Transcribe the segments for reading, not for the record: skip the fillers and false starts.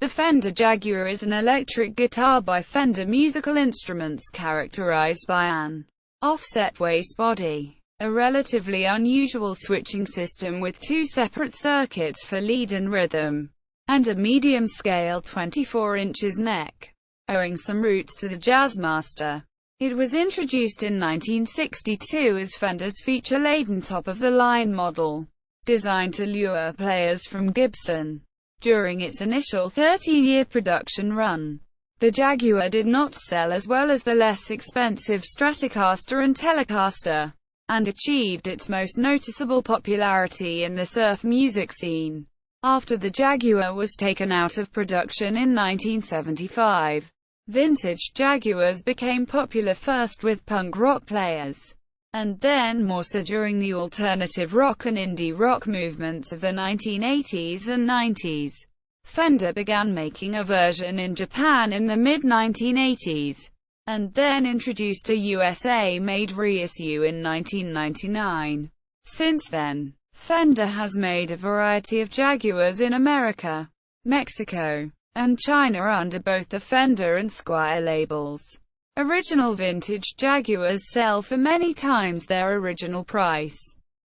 The Fender Jaguar is an electric guitar by Fender Musical Instruments characterized by an offset waste body, a relatively unusual switching system with two separate circuits for lead and rhythm, and a medium-scale 24 inches neck, owing some roots to the Jazzmaster. It was introduced in 1962 as Fender's feature-laden top-of-the-line model, designed to lure players from Gibson. During its initial 30-year production run, the Jaguar did not sell as well as the less expensive Stratocaster and Telecaster, and achieved its most noticeable popularity in the surf music scene. After the Jaguar was taken out of production in 1975, vintage Jaguars became popular first with punk rock players, and then more so during the alternative rock and indie rock movements of the 1980s and 90s. Fender began making a version in Japan in the mid-1980s, and then introduced a USA-made reissue in 1999. Since then, Fender has made a variety of Jaguars in America, Mexico, and China under both the Fender and Squier labels. Original vintage Jaguars sell for many times their original price.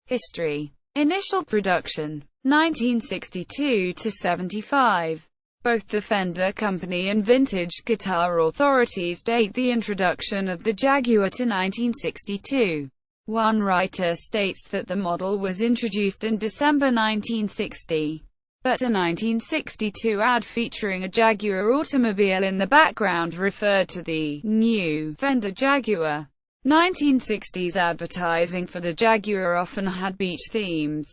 History. Initial production, 1962 to 75. Both the Fender Company and Vintage Guitar Authorities date the introduction of the Jaguar to 1962. One writer states that the model was introduced in December 1960. But a 1962 ad featuring a Jaguar automobile in the background referred to the new Fender Jaguar. 1960s advertising for the Jaguar often had beach themes,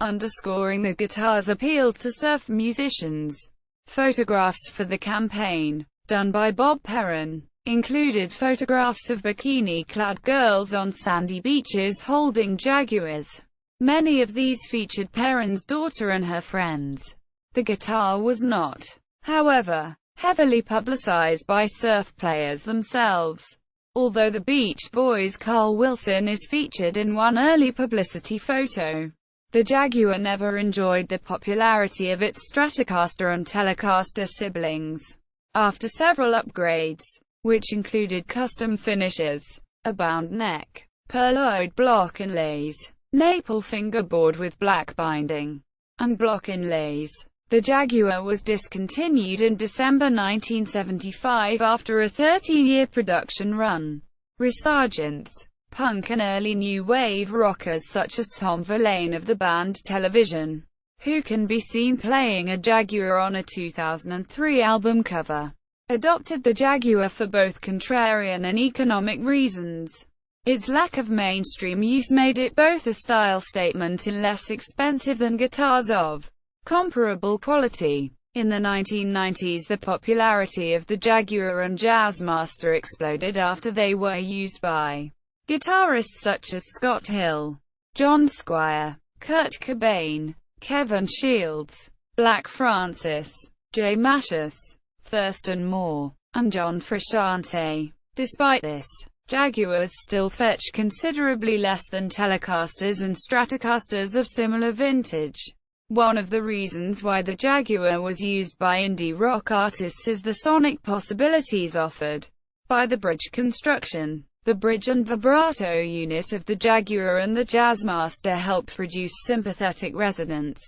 underscoring the guitar's appeal to surf musicians. Photographs for the campaign, done by Bob Perrin, included photographs of bikini-clad girls on sandy beaches holding Jaguars. Many of these featured Perrin's daughter and her friends. The guitar was not, however, heavily publicized by surf players themselves, although the Beach Boys' Carl Wilson is featured in one early publicity photo. The Jaguar never enjoyed the popularity of its Stratocaster and Telecaster siblings. After several upgrades, which included custom finishes, a bound neck, purloined block inlays, maple fingerboard with black binding, and block inlays, the Jaguar was discontinued in December 1975 after a 30-year production run. Resurgence. Punk and early new wave rockers such as Tom Verlaine of the band Television, who can be seen playing a Jaguar on a 2003 album cover, adopted the Jaguar for both contrarian and economic reasons. Its lack of mainstream use made it both a style statement and less expensive than guitars of comparable quality. In the 1990s, the popularity of the Jaguar and Jazzmaster exploded after they were used by guitarists such as Scott Hill, John Squier, Kurt Cobain, Kevin Shields, Black Francis, Jay Machus, Thurston Moore, and John Frusciante. Despite this, Jaguars still fetch considerably less than Telecasters and Stratocasters of similar vintage. One of the reasons why the Jaguar was used by indie rock artists is the sonic possibilities offered by the bridge construction. The bridge and vibrato unit of the Jaguar and the Jazzmaster help produce sympathetic resonance,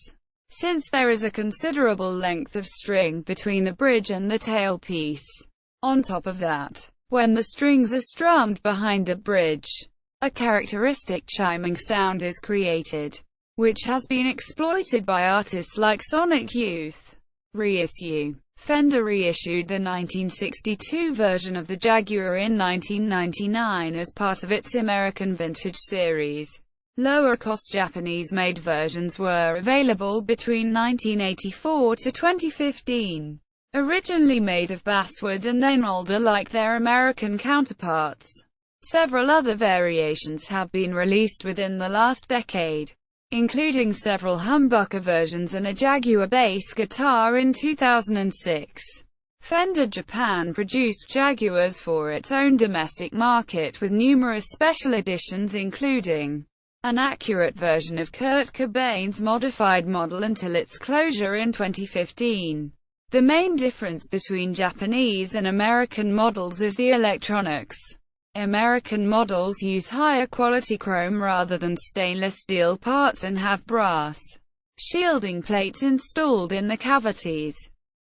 since there is a considerable length of string between the bridge and the tailpiece. On top of that, when the strings are strummed behind the bridge, a characteristic chiming sound is created, which has been exploited by artists like Sonic Youth. Reissue. Fender reissued the 1962 version of the Jaguar in 1999 as part of its American Vintage series. Lower-cost Japanese-made versions were available between 1984 to 2015. Originally made of basswood and then older like their American counterparts. Several other variations have been released within the last decade, including several humbucker versions and a Jaguar bass guitar in 2006. Fender Japan produced Jaguars for its own domestic market with numerous special editions including an accurate version of Kurt Cobain's modified model until its closure in 2015. The main difference between Japanese and American models is the electronics. American models use higher quality chrome rather than stainless steel parts and have brass shielding plates installed in the cavities.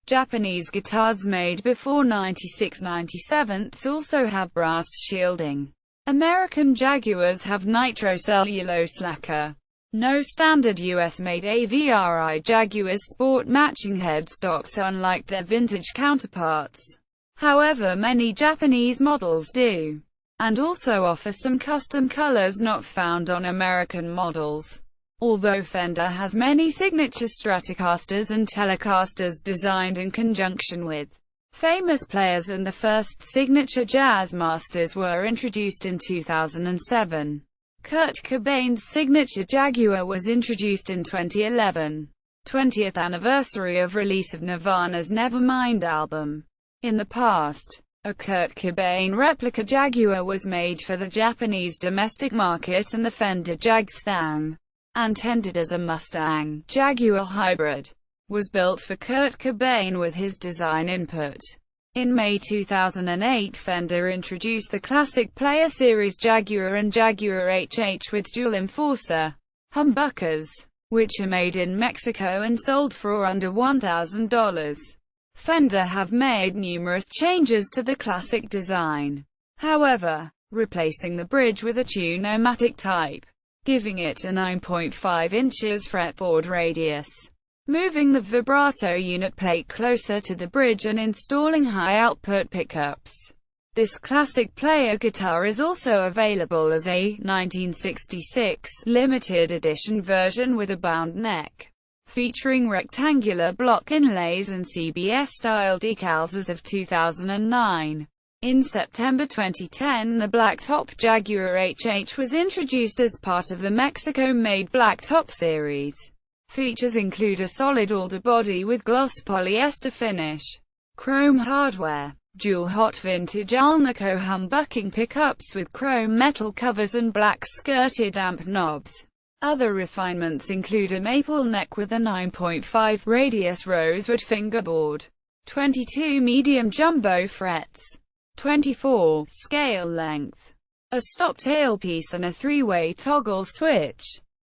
Japanese guitars made before 96-97 also have brass shielding. American Jaguars have nitrocellulose lacquer. No standard US-made AVRI Jaguars sport matching headstocks unlike their vintage counterparts. However, many Japanese models do, and also offer some custom colors not found on American models. Although Fender has many signature Stratocasters and Telecasters designed in conjunction with famous players, and the first signature Jazzmasters were introduced in 2007. Kurt Cobain's signature Jaguar was introduced in 2011, 20th anniversary of release of Nirvana's Nevermind album. In the past, a Kurt Cobain replica Jaguar was made for the Japanese domestic market, and the Fender Jaguar, intended as a Mustang Jaguar hybrid, was built for Kurt Cobain with his design input. In May 2008, Fender introduced the classic Player Series Jaguar and Jaguar HH with dual enforcer humbuckers, which are made in Mexico and sold for under $1,000. Fender have made numerous changes to the classic design, however, replacing the bridge with a tune-o-matic type, giving it a 9.5 inches fretboard radius, moving the vibrato unit plate closer to the bridge, and installing high-output pickups. This classic player guitar is also available as a 1966 limited edition version with a bound neck, featuring rectangular block inlays and CBS-style decals as of 2009. In September 2010, the Blacktop Jaguar HH was introduced as part of the Mexico-made Blacktop series. Features include a solid alder body with gloss polyester finish, chrome hardware, dual hot vintage Alnico humbucking pickups with chrome metal covers, and black skirted amp knobs. Other refinements include a maple neck with a 9.5 radius rosewood fingerboard, 22 medium jumbo frets, 24 scale length, a stop tailpiece, and a three-way toggle switch.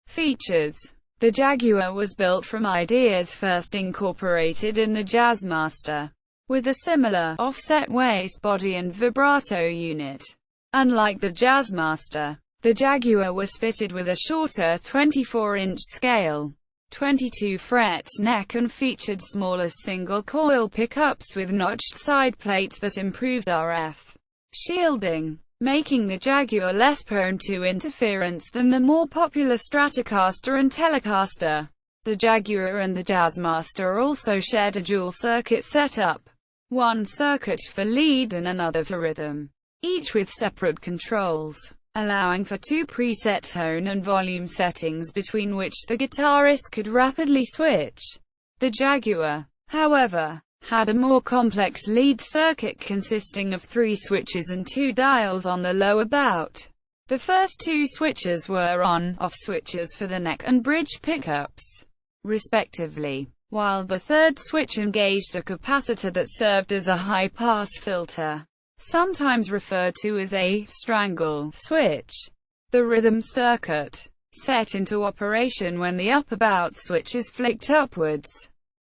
Features: the Jaguar was built from ideas first incorporated in the Jazzmaster, with a similar, offset waist body and vibrato unit. Unlike the Jazzmaster, the Jaguar was fitted with a shorter 24-inch scale, 22-fret neck, and featured smaller single-coil pickups with notched side plates that improved RF shielding, making the Jaguar less prone to interference than the more popular Stratocaster and Telecaster. The Jaguar and the Jazzmaster also shared a dual-circuit setup, one circuit for lead and another for rhythm, each with separate controls, allowing for two preset tone and volume settings between which the guitarist could rapidly switch. The Jaguar, however, had a more complex lead circuit consisting of 3 switches and 2 dials on the lower bout. The first 2 switches were on-off switches for the neck and bridge pickups, respectively, while the third switch engaged a capacitor that served as a high-pass filter, sometimes referred to as a strangle switch. The rhythm circuit, set into operation when the upper bout switch is flicked upwards,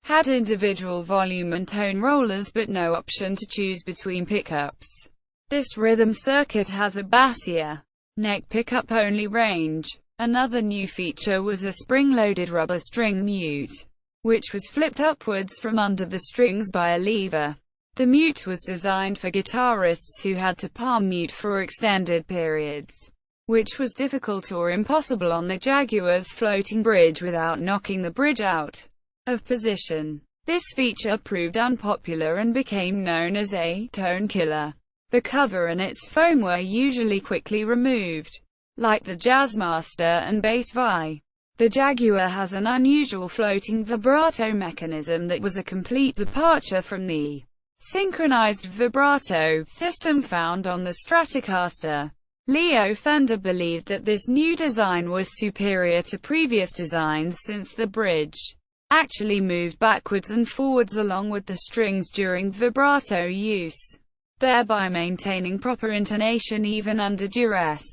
had individual volume and tone rollers but no option to choose between pickups. This rhythm circuit has a bassier neck pickup only range. Another new feature was a spring-loaded rubber string mute, which was flipped upwards from under the strings by a lever. The mute was designed for guitarists who had to palm mute for extended periods, which was difficult or impossible on the Jaguar's floating bridge without knocking the bridge out of position. This feature proved unpopular and became known as a tone killer. The cover and its foam were usually quickly removed. Like the Jazzmaster and Bass Vi, the Jaguar has an unusual floating vibrato mechanism that was a complete departure from the synchronized vibrato system found on the Stratocaster. Leo Fender believed that this new design was superior to previous designs since the bridge actually moved backwards and forwards along with the strings during vibrato use, thereby maintaining proper intonation even under duress,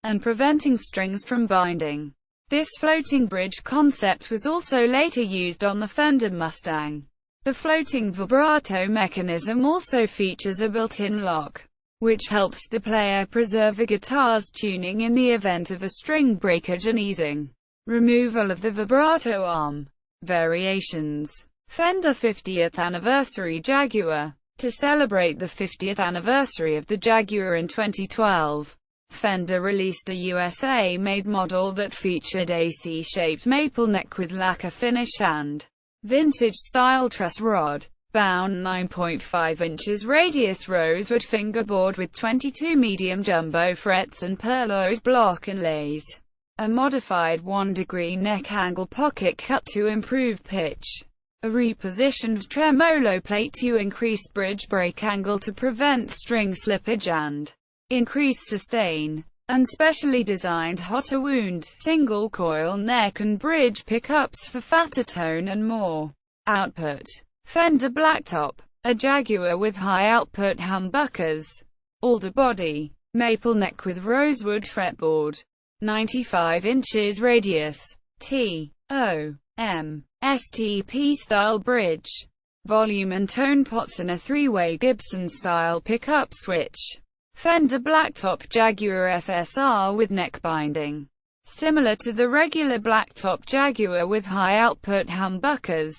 and preventing strings from binding. This floating bridge concept was also later used on the Fender Mustang. The floating vibrato mechanism also features a built-in lock, which helps the player preserve the guitar's tuning in the event of a string breakage and easing removal of the vibrato arm. Variations. Fender 50th Anniversary Jaguar. To celebrate the 50th anniversary of the Jaguar in 2012, Fender released a USA-made model that featured a C-shaped maple neck with lacquer finish and vintage-style truss rod, bound 9.5 inches radius rosewood fingerboard with 22 medium jumbo frets and pearloid block inlays. A modified 1-degree neck angle pocket cut to improve pitch. A repositioned tremolo plate to increase bridge break angle to prevent string slippage and increase sustain. And specially designed hotter wound, single coil neck and bridge pickups for fatter tone and more output. Fender Blacktop. A Jaguar with high output humbuckers. Alder body. Maple neck with rosewood fretboard. 95 inches radius. T.O.M. STP style bridge. Volume and tone pots and a 3-way Gibson style pickup switch. Fender Blacktop Jaguar FSR with neck binding. Similar to the regular Blacktop Jaguar with high output humbuckers.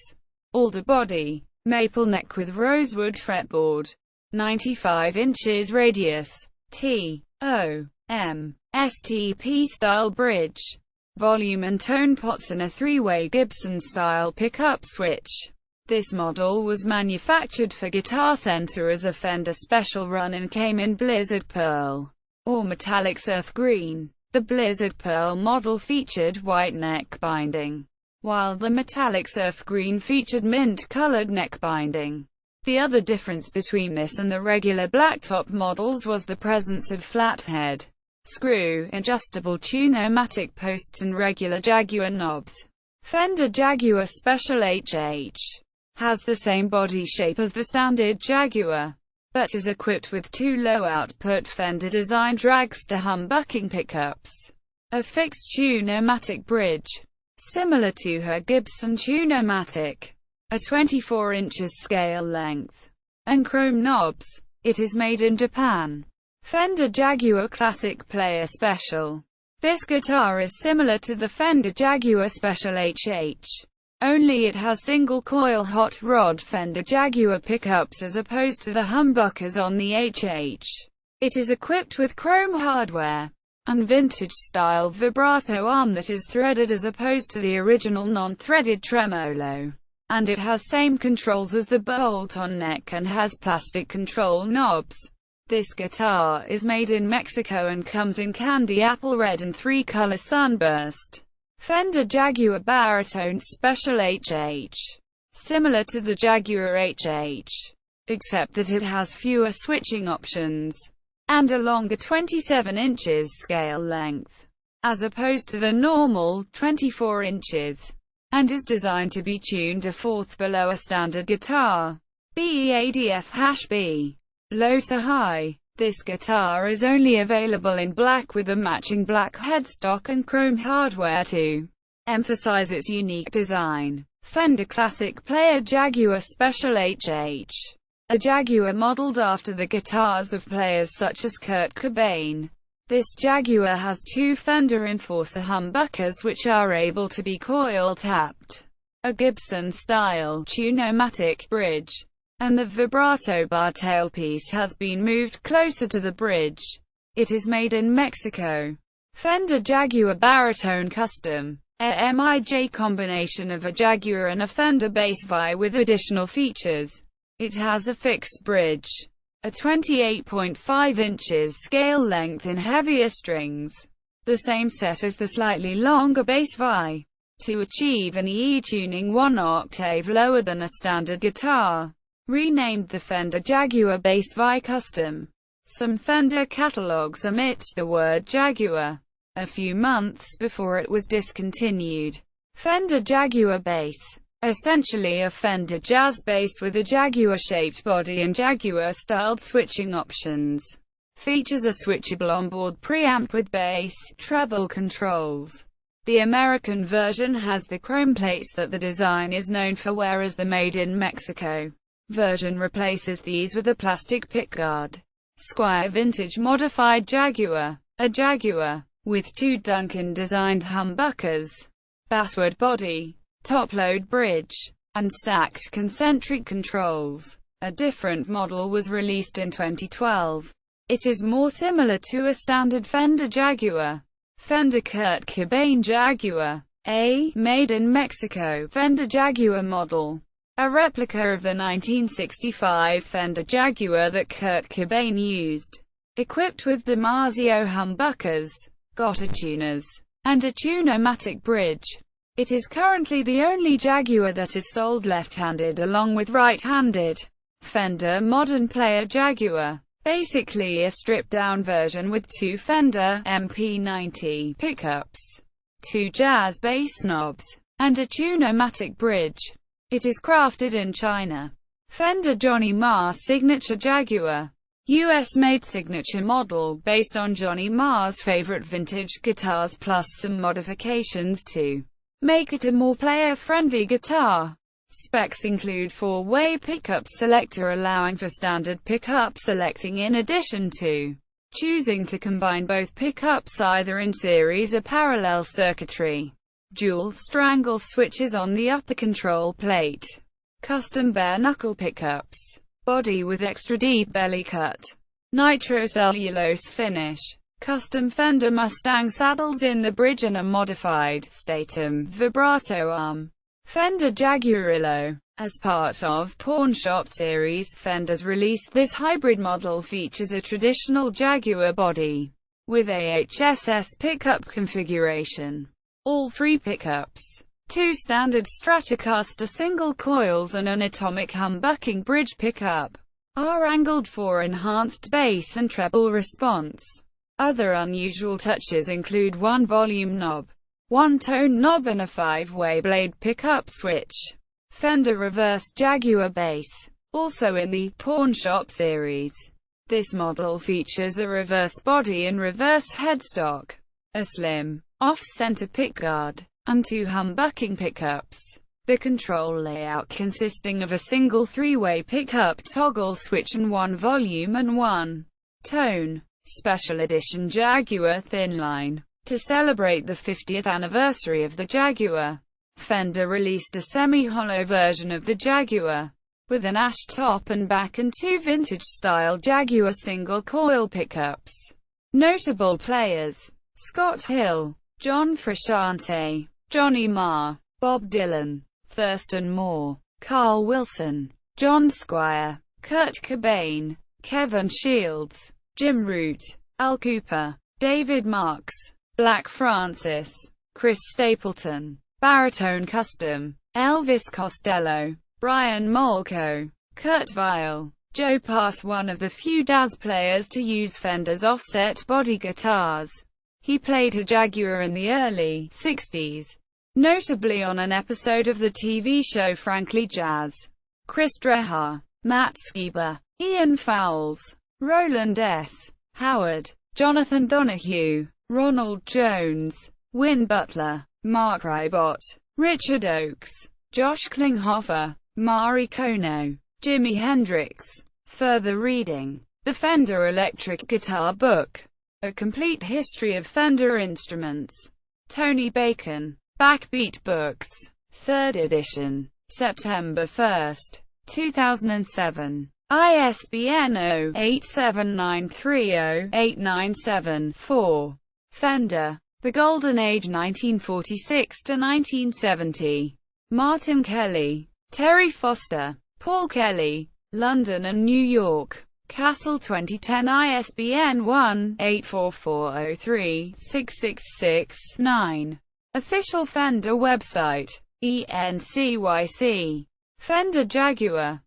Alder body. Maple neck with rosewood fretboard. 95 inches radius. T.O.M. STP style bridge. Volume and tone pots and a 3-way Gibson style pickup switch. This model was manufactured for Guitar Center as a Fender special run and came in Blizzard Pearl or metallic surf green. The Blizzard Pearl model featured white neck binding, while the metallic surf green featured mint-colored neck binding. The other difference between this and the regular Blacktop models was the presence of flathead, screw, adjustable tune-o-matic posts and regular Jaguar knobs. Fender Jaguar Special HH has the same body shape as the standard Jaguar, but is equipped with 2 low-output Fender-designed dragster humbucking pickups, a fixed tune-o-matic bridge, similar to her Gibson tune-o-matic, a 24 inches scale length, and chrome knobs. It is made in Japan. Fender Jaguar Classic Player Special. This guitar is similar to the Fender Jaguar Special HH, only it has single-coil hot rod Fender Jaguar pickups as opposed to the humbuckers on the HH. It is equipped with chrome hardware and vintage-style vibrato arm that is threaded as opposed to the original non-threaded tremolo. And it has same controls as the bolt-on neck and has plastic control knobs. This guitar is made in Mexico and comes in candy apple red and 3-color sunburst. Fender Jaguar Baritone Special HH. Similar to the Jaguar HH, except that it has fewer switching options and a longer 27 inches scale length, as opposed to the normal 24 inches, and is designed to be tuned a fourth below a standard guitar. BEADF-B. Low to high. This guitar is only available in black with a matching black headstock and chrome hardware to emphasize its unique design. Fender Classic Player Jaguar Special HH. A Jaguar modeled after the guitars of players such as Kurt Cobain. This Jaguar has 2 Fender Enforcer humbuckers which are able to be coil-tapped, a Gibson-style tune-o-matic bridge, and the vibrato bar tailpiece has been moved closer to the bridge. It is made in Mexico. Fender Jaguar Baritone Custom. A MIJ combination of a Jaguar and a Fender bass Vi with additional features. It has a fixed bridge, a 28.5 inches scale length in heavier strings, the same set as the slightly longer bass Vi, to achieve an EE tuning 1 octave lower than a standard guitar. Renamed the Fender Jaguar Bass Vi Custom. Some Fender catalogs omit the word Jaguar a few months before it was discontinued. Fender Jaguar Bass. essentially a Fender jazz bass with a Jaguar-shaped body and Jaguar-styled switching options. Features a switchable onboard preamp with bass, treble controls. The American version has the chrome plates that the design is known for, whereas the Made in Mexico version replaces these with a plastic pickguard. Squier vintage modified Jaguar. A Jaguar, with two Duncan-designed humbuckers, basswood body, top-load bridge, and stacked concentric controls. A different model was released in 2012. It is more similar to a standard Fender Jaguar. Fender Kurt Cobain Jaguar. A Made in Mexico Fender Jaguar model. A replica of the 1965 Fender Jaguar that Kurt Cobain used. Equipped with DiMarzio humbuckers, Gotta tuners, and a Tune-O-Matic bridge. It is currently the only Jaguar that is sold left-handed along with right-handed. Fender Modern Player Jaguar. Basically a stripped-down version with two Fender MP90 pickups, two jazz bass knobs, and a Tune-O-Matic bridge. It is crafted in China. Fender Johnny Marr's signature Jaguar. US-made signature model, based on Johnny Marr's favorite vintage guitars plus some modifications to make it a more player-friendly guitar. Specs include four-way pickup selector allowing for standard pickup selecting in addition to choosing to combine both pickups either in series or parallel circuitry. Dual strangle switches on the upper control plate. Custom bare-knuckle pickups. Body with extra deep belly cut. Nitrocellulose finish. Custom Fender Mustang saddles in the bridge and a modified Statum vibrato arm. Fender Jaguarillo. As part of Pawn Shop series, Fender's released this hybrid model features a traditional Jaguar body with AHSS pickup configuration. All three pickups, two standard Stratocaster single coils and an atomic humbucking bridge pickup, are angled for enhanced bass and treble response. Other unusual touches include one volume knob, one tone knob and a 5-way blade pickup switch. Fender reversed Jaguar bass, also in the Pawn Shop series. This model features a reverse body and reverse headstock, a slim, off-center pickguard, and two humbucking pickups. The control layout consisting of a single 3-way pickup toggle switch and one volume and one tone. Special edition Jaguar thin line. To celebrate the 50th anniversary of the Jaguar, Fender released a semi-hollow version of the Jaguar, with an ash top and back and two vintage-style Jaguar single-coil pickups. Notable players: Scott Hill, John Frusciante, Johnny Marr, Bob Dylan, Thurston Moore, Carl Wilson, John Squier, Kurt Cobain, Kevin Shields, Jim Root, Al Kooper, David Marks, Black Francis, Chris Stapleton, Baritone Custom, Elvis Costello, Brian Molko, Kurt Weill, Joe Pass, one of the few jazz players to use Fender's offset body guitars. He played a Jaguar in the early 60s, notably on an episode of the TV show Frankly Jazz. Chris Dreja, Matt Skiba, Ian Fowles, Roland S. Howard, Jonathan Donahue, Ronald Jones, Win Butler, Mark Ribot, Richard Oakes, Josh Klinghoffer, Mari Kono, Jimi Hendrix. Further reading: The Fender Electric Guitar Book. A Complete History of Fender Instruments. Tony Bacon. Backbeat Books. 3rd edition. September 1, 2007. ISBN 0-87930-897-4. Fender. The Golden Age 1946 to 1970. Martin Kelly. Terry Foster. Paul Kelly. London and New York. Castle 2010. ISBN 1-84403-666-9. Official Fender website. ENCYC. Fender Jaguar.